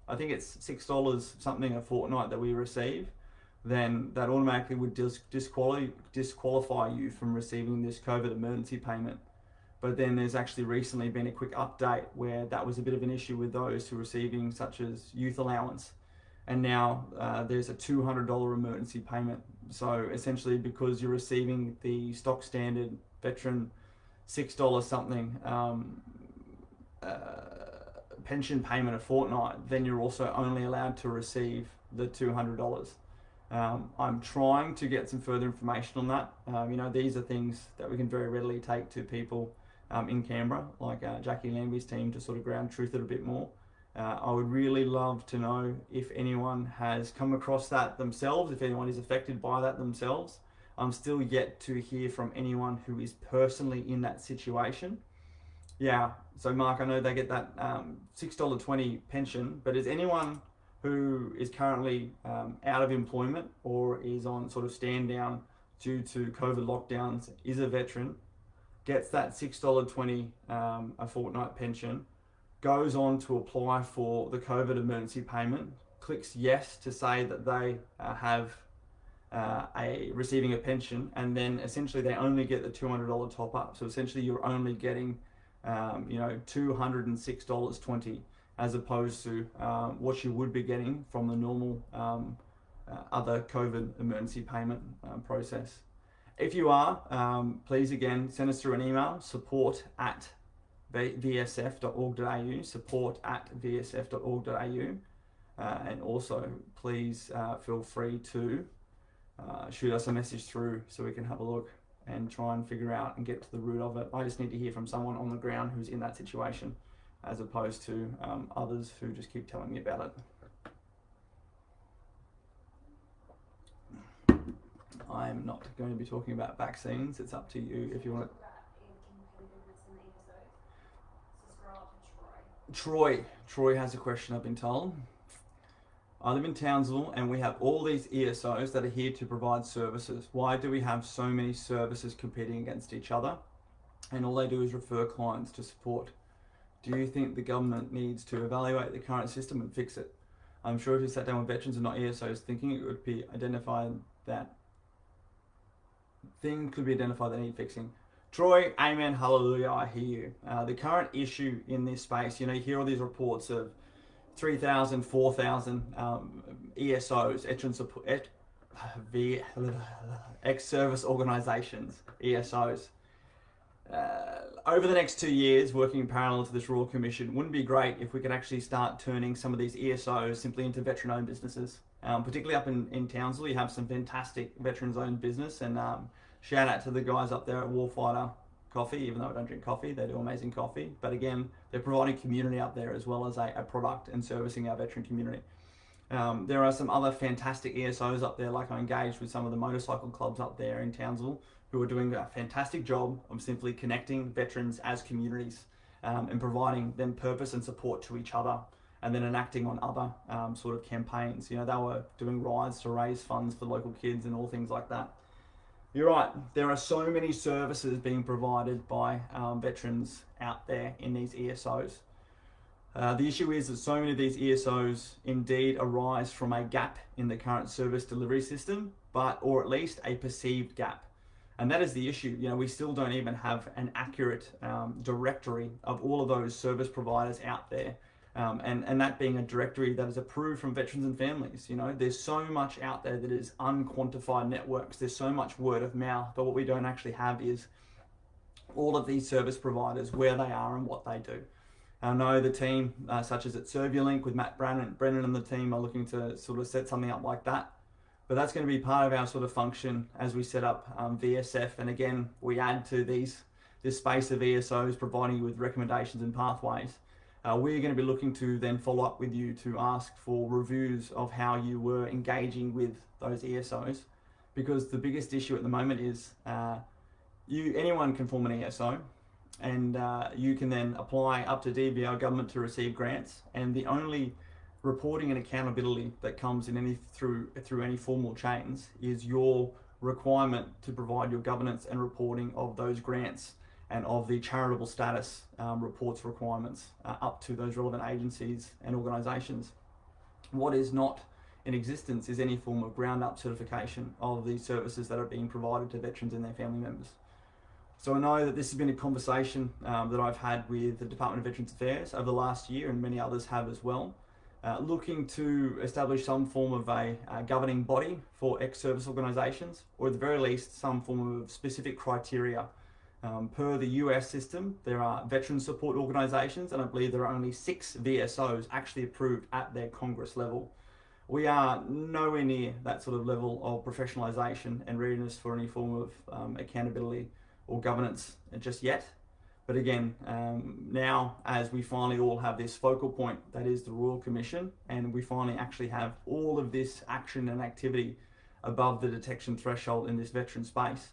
I think it's $6 something a fortnight that we receive, then that automatically would disqualify you from receiving this COVID emergency payment. But then there's actually recently been a quick update where that was a bit of an issue with those who are receiving such as youth allowance. And now there's a $200 emergency payment. So essentially because you're receiving the stock standard veteran $6 something pension payment a fortnight, then you're also only allowed to receive the $200. I'm trying to get some further information on that. These are things that we can very readily take to people in Canberra, like Jackie Lambie's team, to sort of ground truth it a bit more. I would really love to know if anyone has come across that themselves, if anyone is affected by that themselves. I'm still yet to hear from anyone who is personally in that situation. Yeah, so Mark, I know they get that $6.20 pension, but is anyone who is currently out of employment or is on sort of stand down due to COVID lockdowns, is a veteran, gets that $6.20 a fortnight pension, goes on to apply for the COVID emergency payment, clicks yes to say that they have receiving a pension, and then essentially they only get the $200 top up. So essentially you're only getting $206.20 as opposed to what you would be getting from the normal other COVID emergency payment process. If you are, please again send us through an email, support@vsf.org.au, support@vsf.org.au, and also please feel free to shoot us a message through so we can have a look and try and figure out and get to the root of it. I just need to hear from someone on the ground who's in that situation, as opposed to others who just keep telling me about it. I'm not going to be talking about vaccines. It's up to you if you want to. Troy has a question, I've been told. I live in Townsville and we have all these ESOs that are here to provide services. Why do we have so many services competing against each other? And all they do is refer clients to support. Do you think the government needs to evaluate the current system and fix it? I'm sure if you sat down with veterans and not ESOs, thinking it would be identified that thing could be identified that need fixing. Troy, amen, hallelujah, I hear you. The current issue in this space, you hear all these reports of 3,000, 4,000 ESOs, ex-service organisations, ESOs. Over the next 2 years, working in parallel to this Royal Commission, wouldn't be great if we could actually start turning some of these ESOs simply into veteran-owned businesses. Particularly up in Townsville, you have some fantastic veterans-owned business, and shout out to the guys up there at Warfighter Coffee. Even though I don't drink coffee, they do amazing coffee. But again, they're providing community out there as well as a product and servicing our veteran community. There are some other fantastic ESOs up there, like I engaged with some of the motorcycle clubs up there in Townsville, who are doing a fantastic job of simply connecting veterans as communities and providing them purpose and support to each other, and then enacting on other sort of campaigns. You know, they were doing rides to raise funds for local kids and all things like that. You're right, there are so many services being provided by veterans out there in these ESOs. The issue is that so many of these ESOs indeed arise from a gap in the current service delivery system, or at least a perceived gap. And that is the issue. You know, we still don't even have an accurate directory of all of those service providers out there. And that being a directory that is approved from veterans and families. You know, there's so much out there that is unquantified networks. There's so much word of mouth, but what we don't actually have is all of these service providers, where they are and what they do. I know the team, such as at ServiaLink with Matt Brennan and the team, are looking to sort of set something up like that. But that's going to be part of our sort of function as we set up VSF. And again, we add to this space of ESOs, providing you with recommendations and pathways. We're going to be looking to then follow up with you to ask for reviews of how you were engaging with those ESOs. Because the biggest issue at the moment is anyone can form an ESO. And you can then apply up to DBO government to receive grants, and the only reporting and accountability that comes in through any formal chains is your requirement to provide your governance and reporting of those grants and of the charitable status reports requirements up to those relevant agencies and organisations. What is not in existence is any form of ground up certification of the services that are being provided to veterans and their family members. So I know that this has been a conversation that I've had with the Department of Veterans Affairs over the last year, and many others have as well, looking to establish some form of a governing body for ex-service organisations, or at the very least some form of specific criteria. Per the US system, there are veteran support organisations, and I believe there are only 6 VSOs actually approved at their Congress level. We are nowhere near that sort of level of professionalisation and readiness for any form of accountability or governance just yet. But again, now as we finally all have this focal point that is the Royal Commission, and we finally actually have all of this action and activity above the detection threshold in this veteran space,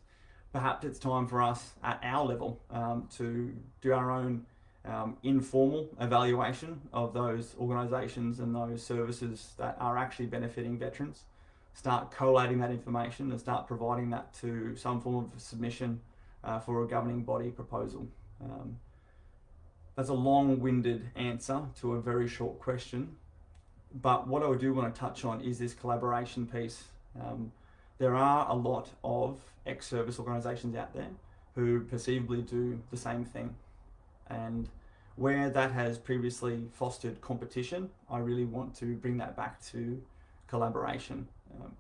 perhaps it's time for us at our level to do our own informal evaluation of those organisations and those services that are actually benefiting veterans, start collating that information and start providing that to some form of submission for a governing body proposal. That's a long-winded answer to a very short question, but what I do want to touch on is this collaboration piece. There are a lot of ex-service organisations out there who perceivably do the same thing, and where that has previously fostered competition, I really want to bring that back to collaboration.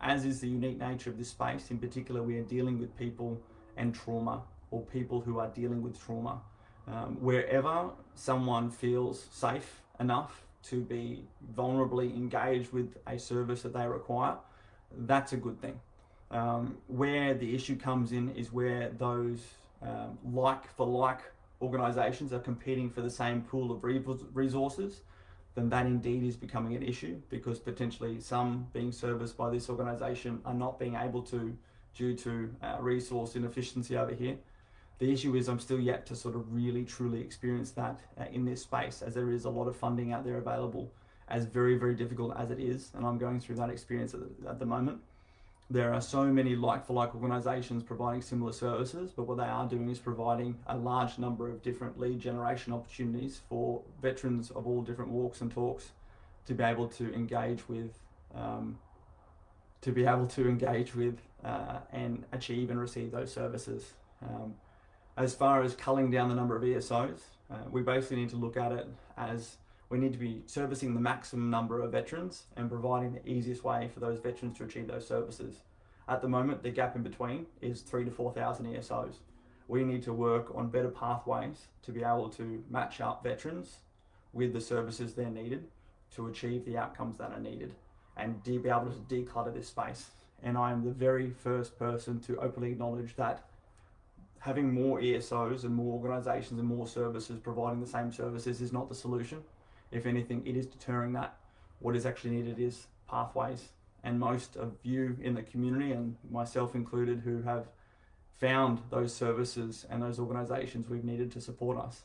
As is the unique nature of this space, in particular we are dealing with people and trauma, or people who are dealing with trauma. Wherever someone feels safe enough to be vulnerably engaged with a service that they require, that's a good thing. Where the issue comes in is where those like-for-like organisations are competing for the same pool of resources, then that indeed is becoming an issue, because potentially some being serviced by this organisation are not being able to, due to resource inefficiency over here. The issue is I'm still yet to sort of really truly experience that in this space, as there is a lot of funding out there available, as very, very difficult as it is, and I'm going through that experience at the moment. There are so many like-for-like organisations providing similar services, but what they are doing is providing a large number of different lead generation opportunities for veterans of all different walks and talks to be able to engage with, and achieve and receive those services. As far as culling down the number of ESOs, we basically need to look at it as We need to be servicing the maximum number of veterans and providing the easiest way for those veterans to achieve those services. At the moment, the gap in between is 3,000 to 4,000 ESOs. We need to work on better pathways to be able to match up veterans with the services they're needed to achieve the outcomes that are needed and be able to declutter this space. And I am the very first person to openly acknowledge that having more ESOs and more organisations and more services providing the same services is not the solution. If anything, it is deterring that. What is actually needed is pathways. And most of you in the community, and myself included, who have found those services and those organisations we've needed to support us,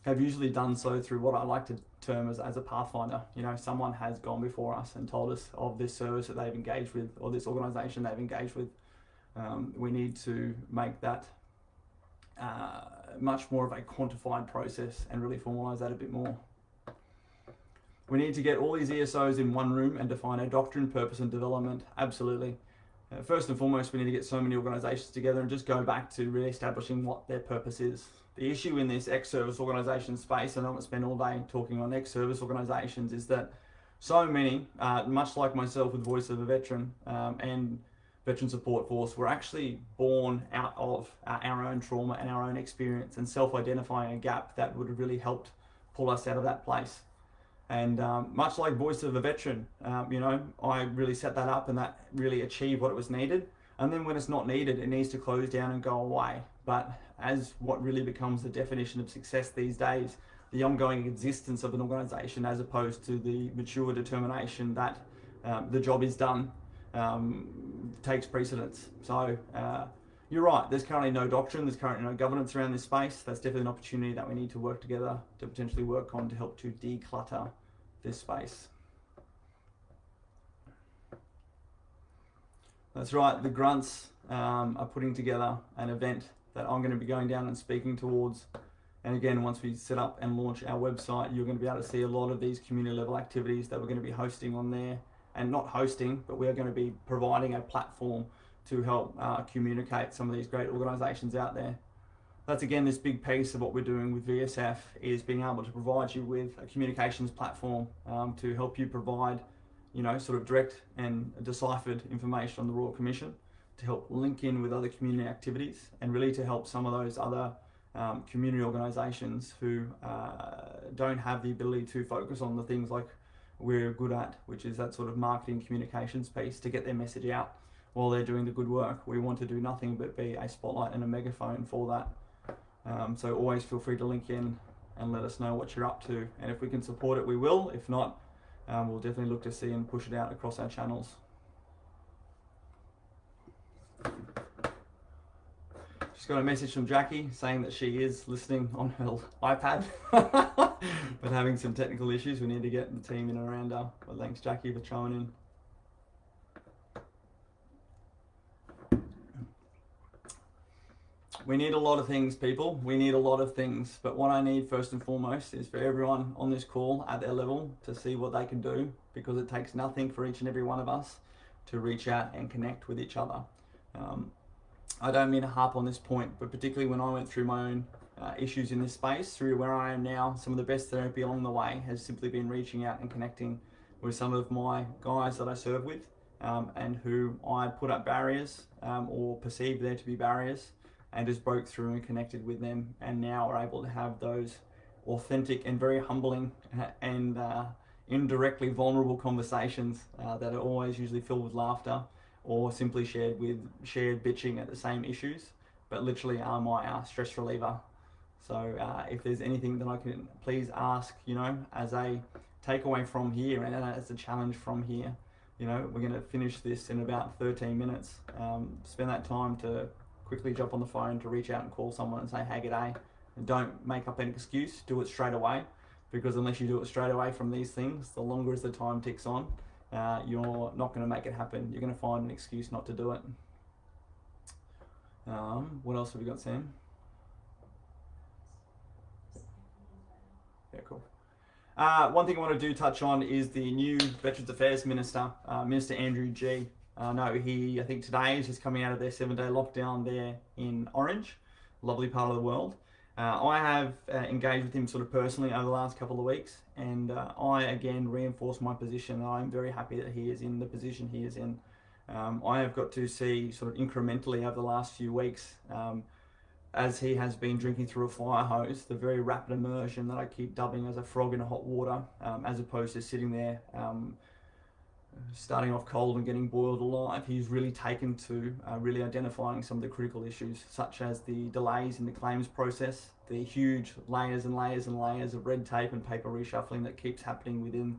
have usually done so through what I like to term as a pathfinder. You know, someone has gone before us and told us of this service that they've engaged with or this organisation they've engaged with. We need to make that much more of a quantified process and really formalise that a bit more. We need to get all these ESOs in one room and define a doctrine, purpose and development. Absolutely. First and foremost, we need to get so many organisations together and just go back to really establishing what their purpose is. The issue in this ex-service organisation space, and I don't want to spend all day talking on ex-service organisations, is that so many, much like myself with Voice of a Veteran and Veteran Support Force, were actually born out of our own trauma and our own experience and self-identifying a gap that would have really helped pull us out of that place. And much like Voice of a Veteran, you know, I really set that up and that really achieved what it was needed. And then when it's not needed, it needs to close down and go away. But as what really becomes the definition of success these days, the ongoing existence of an organisation as opposed to the mature determination that the job is done takes precedence. So you're right, there's currently no doctrine, there's currently no governance around this space. That's definitely an opportunity that we need to work together to potentially work on to help to declutter this space. That's right, the grunts are putting together an event that I'm going to be going down and speaking towards. And again, once we set up and launch our website, you're going to be able to see a lot of these community level activities that we're going to be hosting on there. And not hosting, but we are going to be providing a platform to help communicate some of these great organisations out there. That's again this big piece of what we're doing with VSF, is being able to provide you with a communications platform to help you provide, you know, sort of direct and deciphered information on the Royal Commission, to help link in with other community activities and really to help some of those other community organisations who don't have the ability to focus on the things like we're good at, which is that sort of marketing communications piece, to get their message out while they're doing the good work. We want to do nothing but be a spotlight and a megaphone for that. So always feel free to link in and let us know what you're up to. And if we can support it, we will. If not, we'll definitely look to see and push it out across our channels. Just got a message from Jackie saying that she is listening on her iPad, but having some technical issues. We need to get the team in around her. But thanks, Jackie, for throwing in. We need a lot of things, people. We need a lot of things. But what I need first and foremost is for everyone on this call at their level to see what they can do, because it takes nothing for each and every one of us to reach out and connect with each other. I don't mean to harp on this point, but particularly when I went through my own issues in this space, through where I am now, some of the best therapy along the way has simply been reaching out and connecting with some of my guys that I serve with and who I put up barriers or perceived there to be barriers, and just broke through and connected with them, and now are able to have those authentic and very humbling and indirectly vulnerable conversations that are always usually filled with laughter, or simply shared bitching at the same issues, but literally are my stress reliever. So if there's anything that I can please ask, you know, as a takeaway from here and as a challenge from here, you know, we're going to finish this in about 13 minutes. Spend that time to quickly jump on the phone, to reach out and call someone and say, hey, g'day. And don't make up an excuse, do it straight away, because unless you do it straight away from these things, the longer as the time ticks on, you're not going to make it happen. You're going to find an excuse not to do it. What else have we got, Sam? Yeah, cool. One thing I want to touch on is the new Veterans Affairs Minister, Minister Andrew G. I think today is just coming out of their 7-day lockdown there in Orange, lovely part of the world. I have engaged with him sort of personally over the last couple of weeks, and I again reinforce my position. I'm very happy that he is in the position he is in. I have got to see sort of incrementally over the last few weeks, as he has been drinking through a fire hose, the very rapid immersion that I keep dubbing as a frog in hot water, as opposed to sitting there starting off cold and getting boiled alive. He's really taken to really identifying some of the critical issues, such as the delays in the claims process, the huge layers and layers and layers of red tape and paper reshuffling that keeps happening within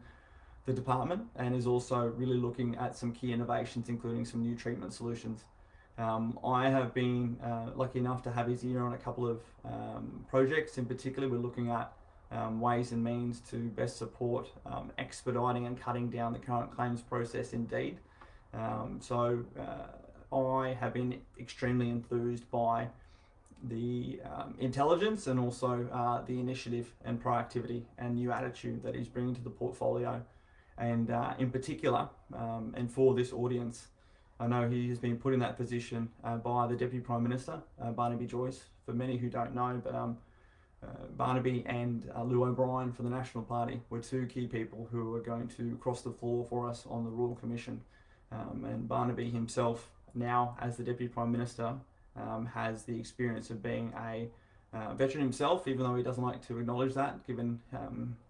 the department, and is also really looking at some key innovations, including some new treatment solutions. I have been lucky enough to have his ear on a couple of projects. In particular, we're looking at ways and means to best support expediting and cutting down the current claims process indeed. So I have been extremely enthused by the intelligence and also the initiative and proactivity and new attitude that he's bringing to the portfolio. And in particular, and for this audience, I know he has been put in that position by the Deputy Prime Minister, Barnaby Joyce. For many who don't know, but Barnaby and Lou O'Brien from the National Party were two key people who were going to cross the floor for us on the Royal Commission. And Barnaby himself, now as the Deputy Prime Minister, has the experience of being a veteran himself, even though he doesn't like to acknowledge that, given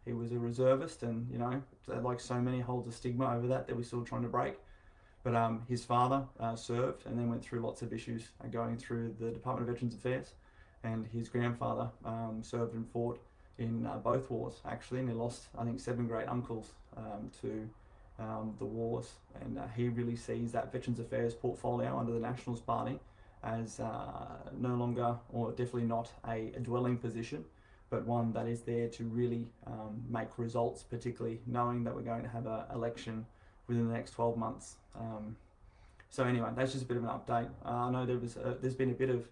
he was a reservist, and you know, like so many, holds a stigma over that we're still trying to break. But his father served and then went through lots of issues going through the Department of Veterans Affairs, and his grandfather served and fought in both wars actually, and he lost, I think, 7 great uncles to the wars, and he really sees that Veterans Affairs portfolio under the Nationals Party as no longer, or definitely not, a dwelling position, but one that is there to really make results, particularly knowing that we're going to have an election within the next 12 months. So anyway, that's just a bit of an update. I know there's been a bit of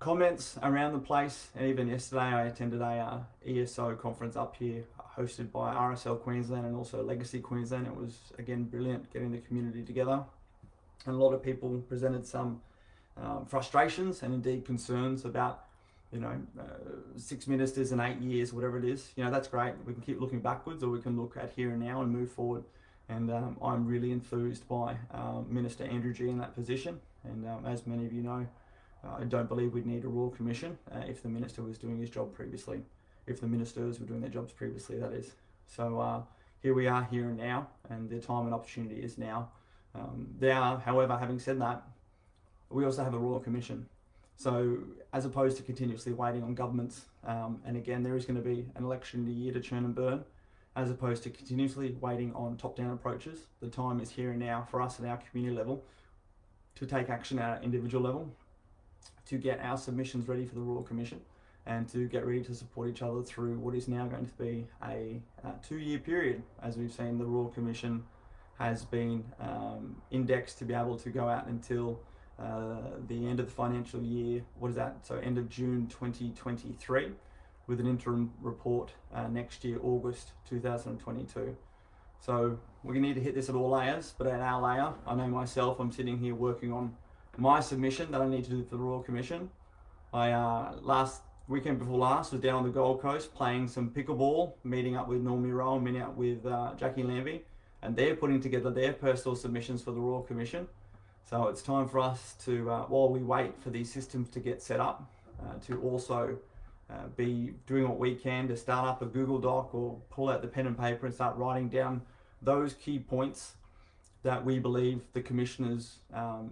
comments around the place, and even yesterday I attended a ESO conference up here hosted by RSL Queensland and also Legacy Queensland. It was again brilliant, getting the community together, and a lot of people presented some frustrations and indeed concerns about, you know, 6 ministers in 8 years, whatever it is. You know, that's great. We can keep looking backwards, or we can look at here and now and move forward. And I'm really enthused by Minister Andrew G in that position. And as many of you know, I don't believe we'd need a Royal Commission if the Minister was doing his job previously, if the Ministers were doing their jobs previously, that is. So here we are, here and now, and the time and opportunity is now. However, having said that, we also have a Royal Commission. So as opposed to continuously waiting on governments, and again, there is going to be an election in a year to churn and burn, as opposed to continuously waiting on top-down approaches, the time is here and now for us at our community level to take action at our individual level, to get our submissions ready for the Royal Commission, and to get ready to support each other through what is now going to be a 2-year period. As we've seen, the Royal Commission has been indexed to be able to go out until the end of the financial year. What is that? So end of June 2023, with an interim report next year, August 2022. So we need to hit this at all layers, but at our layer, I know myself, I'm sitting here working on my submission that I need to do for the Royal Commission. I last weekend before last was down on the Gold Coast playing some pickleball, meeting up with Normie Rowe, meeting up with Jackie Lambie, and they're putting together their personal submissions for the Royal Commission. So it's time for us to, while we wait for these systems to get set up, to also be doing what we can to start up a Google Doc or pull out the pen and paper and start writing down those key points that we believe the commissioners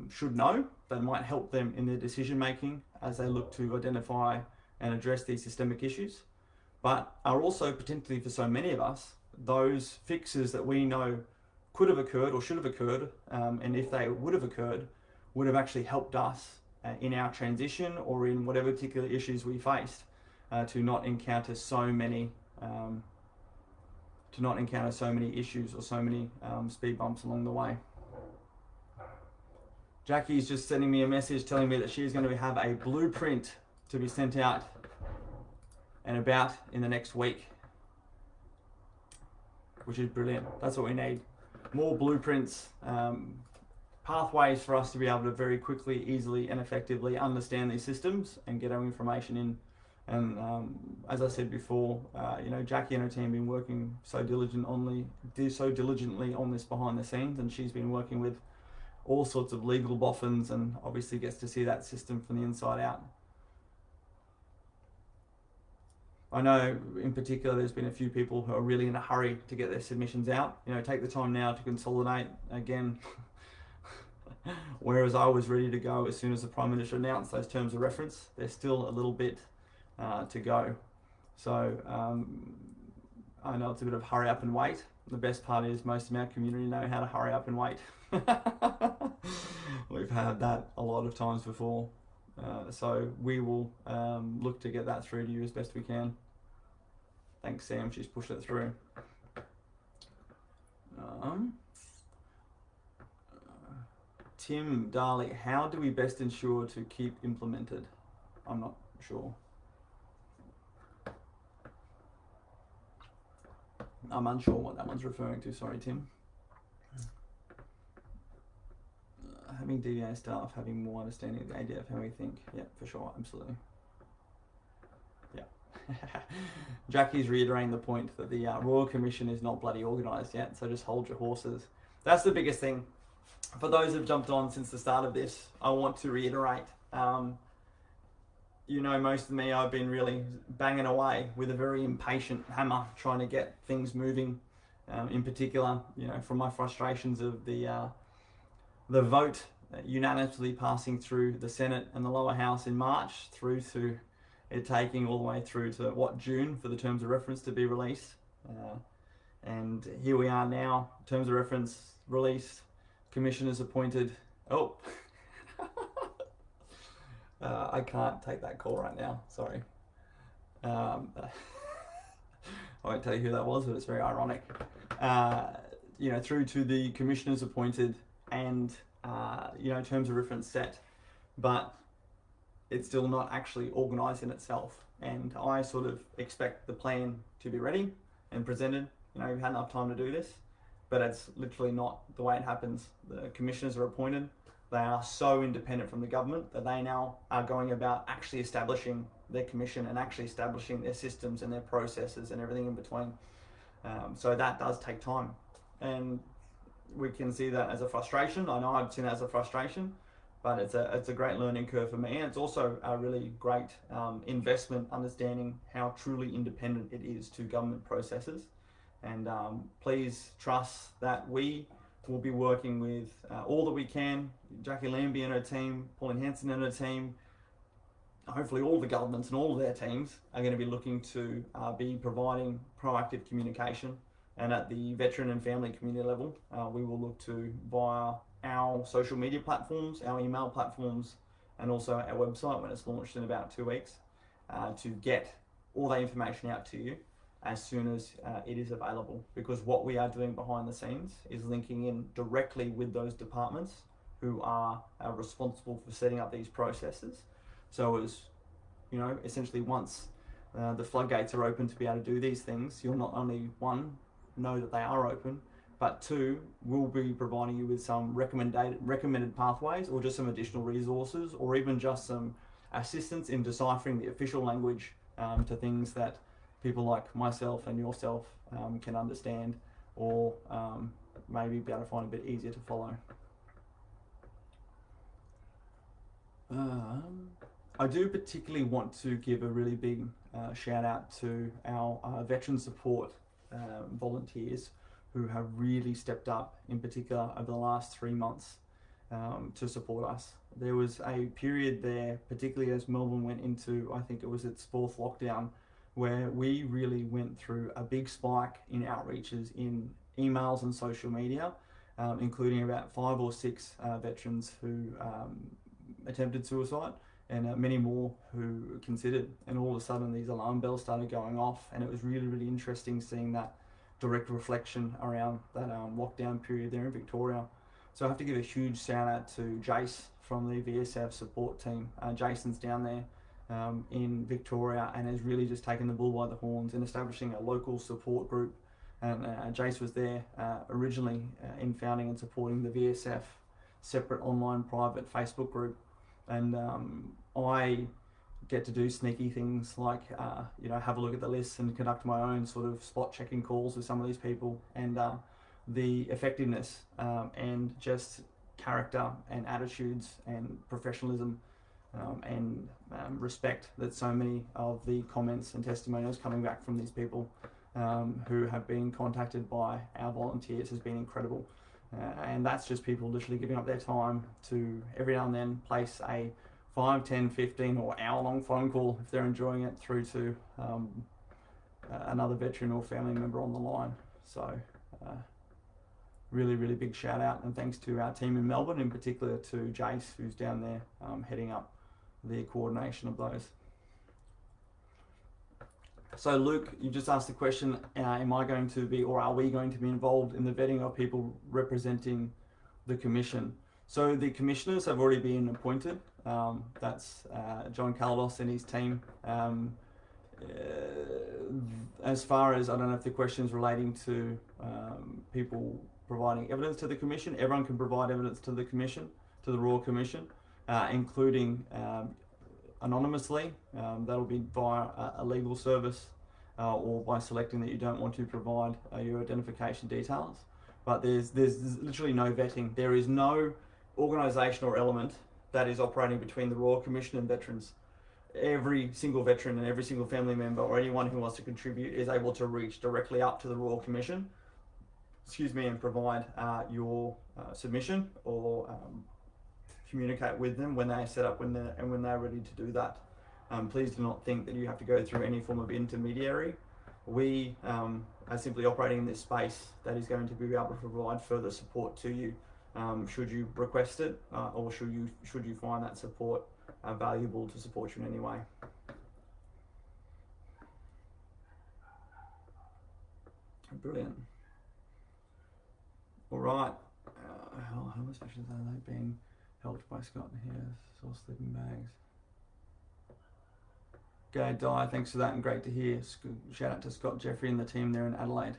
should know, that might help them in their decision making as they look to identify and address these systemic issues, but are also potentially, for so many of us, those fixes that we know could have occurred or should have occurred, and if they would have occurred, would have actually helped us in our transition or in whatever particular issues we faced, to not encounter so many issues or so many speed bumps along the way. Jackie's just sending me a message telling me that she's going to have a blueprint to be sent out and about in the next week, which is brilliant. That's what we need. More blueprints, pathways for us to be able to very quickly, easily and effectively understand these systems and get our information in And as I said before, Jackie and her team have been working so diligently on this behind the scenes, and she's been working with all sorts of legal boffins, and obviously gets to see that system from the inside out. I know in particular there's been a few people who are really in a hurry to get their submissions out. Take the time now to consolidate again. Whereas I was ready to go as soon as the Prime Minister announced those terms of reference, there's still a little bit to go. So I know it's a bit of hurry up and wait. The best part is most of our community know how to hurry up and wait. We've had that a lot of times before. So we will look to get that through to you as best we can. Thanks, Sam. She's pushed it through. Tim Darley, how do we best ensure to keep implemented? I'm not sure. I'm unsure what that one's referring to. Sorry, Tim. Having DVA staff having more understanding of the ADF, how we think. Yeah, for sure, absolutely. Yeah. Jackie's reiterating the point that the Royal Commission is not bloody organised yet, so just hold your horses. That's the biggest thing. For those who've jumped on since the start of this, I want to reiterate, most of me, I've been really banging away with a very impatient hammer, trying to get things moving. In particular, from my frustrations of the vote unanimously passing through the Senate and the lower house in March, through to it taking all the way through to June for the terms of reference to be released. And here we are now, terms of reference released, commissioners appointed. Oh, I can't take that call right now, sorry. I won't tell you who that was, but it's very ironic. Through to the commissioners appointed and terms of reference set, but it's still not actually organised in itself. And I sort of expect the plan to be ready and presented. We've had enough time to do this, but it's literally not the way it happens. The commissioners are appointed. They are so independent from the government that they now are going about actually establishing their commission and actually establishing their systems and their processes and everything in between. So that does take time. And we can see that as a frustration. I know I've seen that as a frustration, but it's a great learning curve for me. And it's also a really great investment, understanding how truly independent it is to government processes. And please trust that we will be working with all that we can. Jackie Lambie and her team, Pauline Hanson and her team, hopefully all the governments and all of their teams are going to be looking to be providing proactive communication. And at the veteran and family community level, we will look to, via our social media platforms, our email platforms, and also our website when it's launched in about 2 weeks, to get all that information out to you as soon as it is available. Because what we are doing behind the scenes is linking in directly with those departments who are responsible for setting up these processes. So as essentially once the floodgates are open to be able to do these things, you'll not only, one, know that they are open, but two, we'll be providing you with some recommended pathways, or just some additional resources, or even just some assistance in deciphering the official language to things that people like myself and yourself can understand, or maybe be able to find a bit easier to follow. I do particularly want to give a really big shout out to our veteran support volunteers who have really stepped up, in particular over the last 3 months, to support us. There was a period there, particularly as Melbourne went into, I think it was its 4th lockdown, where we really went through a big spike in outreaches in emails and social media, including about 5 or 6 veterans who attempted suicide, and many more who considered. And all of a sudden these alarm bells started going off, and it was really, really interesting seeing that direct reflection around that lockdown period there in Victoria. So I have to give a huge shout out to Jace from the VSF support team. Jason's down there in Victoria and has really just taken the bull by the horns in establishing a local support group. And Jace was there originally in founding and supporting the VSF separate online private Facebook group. And I get to do sneaky things like have a look at the lists and conduct my own sort of spot checking calls with some of these people, and the effectiveness and just character and attitudes and professionalism and respect that so many of the comments and testimonials coming back from these people who have been contacted by our volunteers has been incredible. And that's just people literally giving up their time to every now and then place a 5, 10, 15 or hour-long phone call if they're enjoying it through to another veteran or family member on the line. So really, really big shout out and thanks to our team in Melbourne, in particular to Jace, who's down there heading up the coordination of those. So Luke, you just asked the question, am I going to be, or are we going to be involved in the vetting of people representing the Commission? So the commissioners have already been appointed. That's John Calados and his team. As far as, I don't know if the question is relating to people providing evidence to the Commission, everyone can provide evidence to the Commission, to the Royal Commission, including anonymously. That'll be via a legal service or by selecting that you don't want to provide your identification details. But there's literally no vetting. There is no organisation or element that is operating between the Royal Commission and veterans. Every single veteran and every single family member or anyone who wants to contribute is able to reach directly up to the Royal Commission, and provide your submission or communicate with them when they set up when they're ready to do that. Please do not think that you have to go through any form of intermediary. We are simply operating in this space that is going to be able to provide further support to you should you request it or should you find that support valuable to support you in any way. Brilliant. All right. How many sessions are they being helped by Scott here? Source sleeping bags. G'day Di, thanks for that and great to hear. Shout out to Scott, Jeffrey and the team there in Adelaide.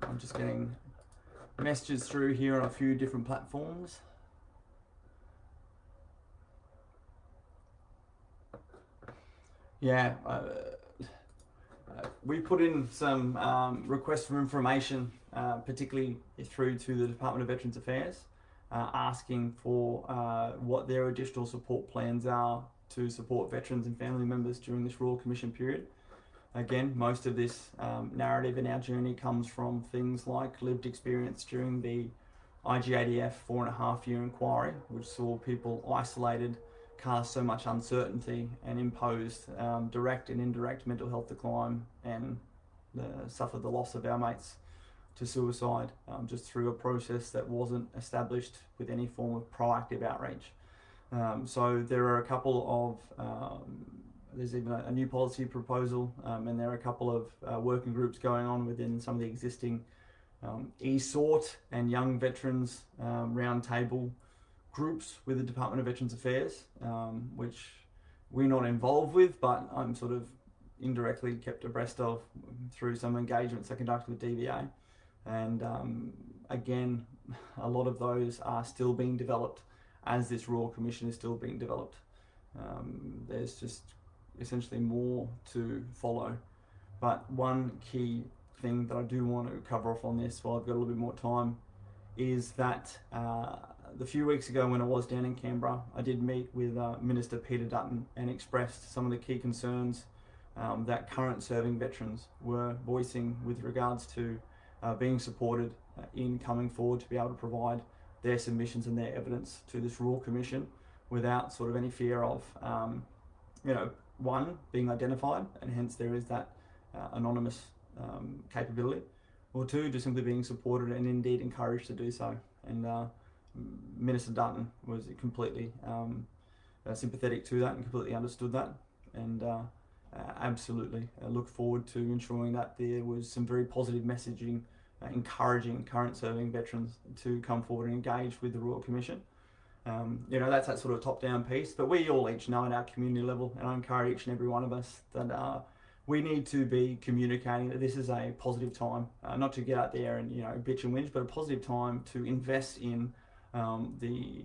I'm just getting messages through here on a few different platforms. Yeah, we put in some requests for information, particularly through to the Department of Veterans Affairs, asking for what their additional support plans are to support veterans and family members during this Royal Commission period. Again, most of this narrative in our journey comes from things like lived experience during the IGADF 4.5-year inquiry, which saw people isolated, cast so much uncertainty and imposed direct and indirect mental health decline and suffered the loss of our mates to suicide just through a process that wasn't established with any form of proactive outreach. So there are a couple of there's even a new policy proposal, and there are a couple of working groups going on within some of the existing ESORT and Young Veterans Roundtable groups with the Department of Veterans Affairs, which we're not involved with, but I'm sort of indirectly kept abreast of through some engagements I conducted with DVA. And again, a lot of those are still being developed as this Royal Commission is still being developed. There's just essentially more to follow. But one key thing that I do want to cover off on this while I've got a little bit more time is that the few weeks ago when I was down in Canberra, I did meet with Minister Peter Dutton and expressed some of the key concerns that current serving veterans were voicing with regards to being supported in coming forward to be able to provide their submissions and their evidence to this Royal Commission without sort of any fear of, one, being identified, and hence there is that anonymous capability, or two, just simply being supported and indeed encouraged to do so. And Minister Dutton was completely sympathetic to that and completely understood that, and absolutely look forward to ensuring that there was some very positive messaging encouraging current serving veterans to come forward and engage with the Royal Commission. That's that sort of top-down piece, but we all each know at our community level, and I encourage each and every one of us that we need to be communicating that this is a positive time, not to get out there and bitch and whinge, but a positive time to invest in the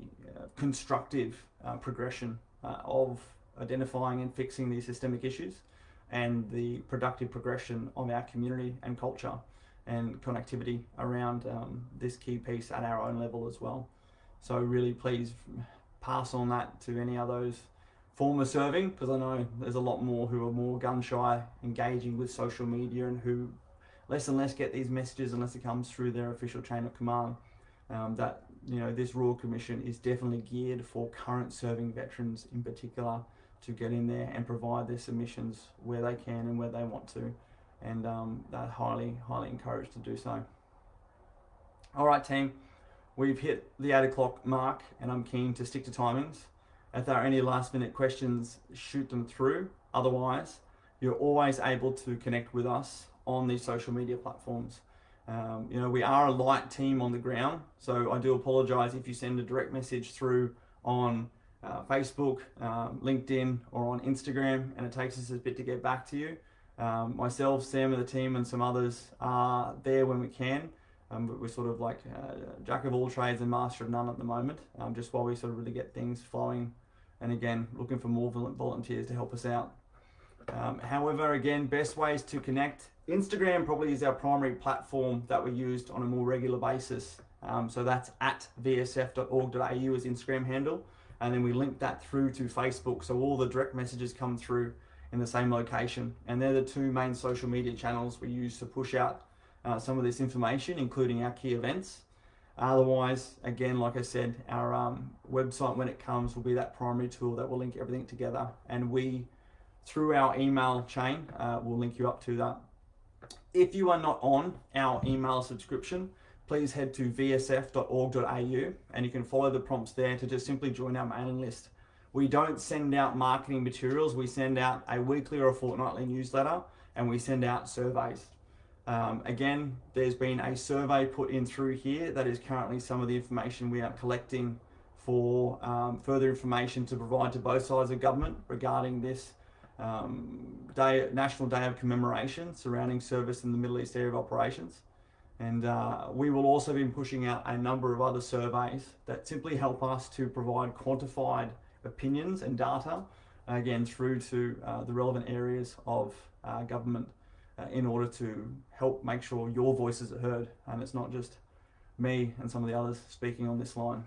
constructive progression of identifying and fixing these systemic issues, and the productive progression of our community and culture and connectivity around this key piece at our own level as well. So really please pass on that to any of those former serving, because I know there's a lot more who are more gun shy, engaging with social media, and who less and less get these messages unless it comes through their official chain of command. That, you know, this Royal Commission is definitely geared for current serving veterans in particular to get in there and provide their submissions where they can and where they want to, and they're highly encouraged to do so. All right, team, we've hit the 8 o'clock mark, and I'm keen to stick to timings. If there are any last minute questions, shoot them through. Otherwise, you're always able to connect with us on these social media platforms. You know, we are a light team on the ground, so I do apologize if you send a direct message through on Facebook, LinkedIn, or on Instagram, and it takes us a bit to get back to you. Myself, Sam, and the team, and some others are there when we can, but we're sort of like jack of all trades and master of none at the moment, just while we sort of really get things flowing, and again, looking for more volunteers to help us out. However, again, best ways to connect. Instagram probably is our primary platform that we used on a more regular basis. So that's at vsf.org.au as Instagram handle. And then we link that through to Facebook. So all the direct messages come through in the same location. And they're the two main social media channels we use to push out some of this information, including our key events. Otherwise, again, like I said, our website, when it comes, will be that primary tool that will link everything together. And we, through our email chain, we'll link you up to that. If you are not on our email subscription, please head to vsf.org.au, and you can follow the prompts there to just simply join our mailing list. We don't send out marketing materials. We send out a weekly or a fortnightly newsletter, and we send out surveys. Again, there's been a survey put in through here that is currently some of the information we are collecting for further information to provide to both sides of government regarding this National Day of Commemoration surrounding service in the Middle East area of operations. And we will also be pushing out a number of other surveys that simply help us to provide quantified opinions and data, again, through to the relevant areas of government in order to help make sure your voices are heard, and it's not just me and some of the others speaking on this line.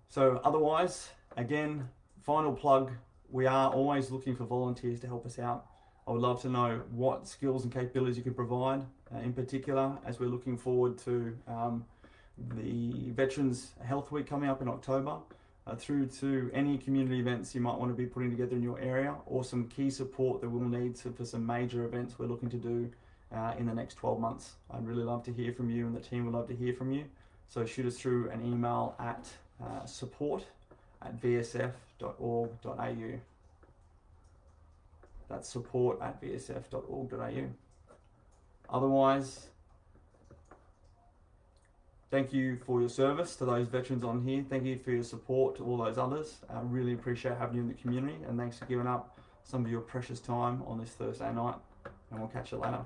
So otherwise, again, final plug, we are always looking for volunteers to help us out. I would love to know what skills and capabilities you can provide, in particular, as we're looking forward to the Veterans Health Week coming up in October, through to any community events you might want to be putting together in your area, or some key support that we'll need for some major events we're looking to do in the next 12 months. I'd really love to hear from you, and the team would love to hear from you. So shoot us through an email at support@vsf.org.au. That's support@vsf.org.au. Otherwise, thank you for your service to those veterans on here. Thank you for your support to all those others. I really appreciate having you in the community, and thanks for giving up some of your precious time on this Thursday night, and we'll catch you later.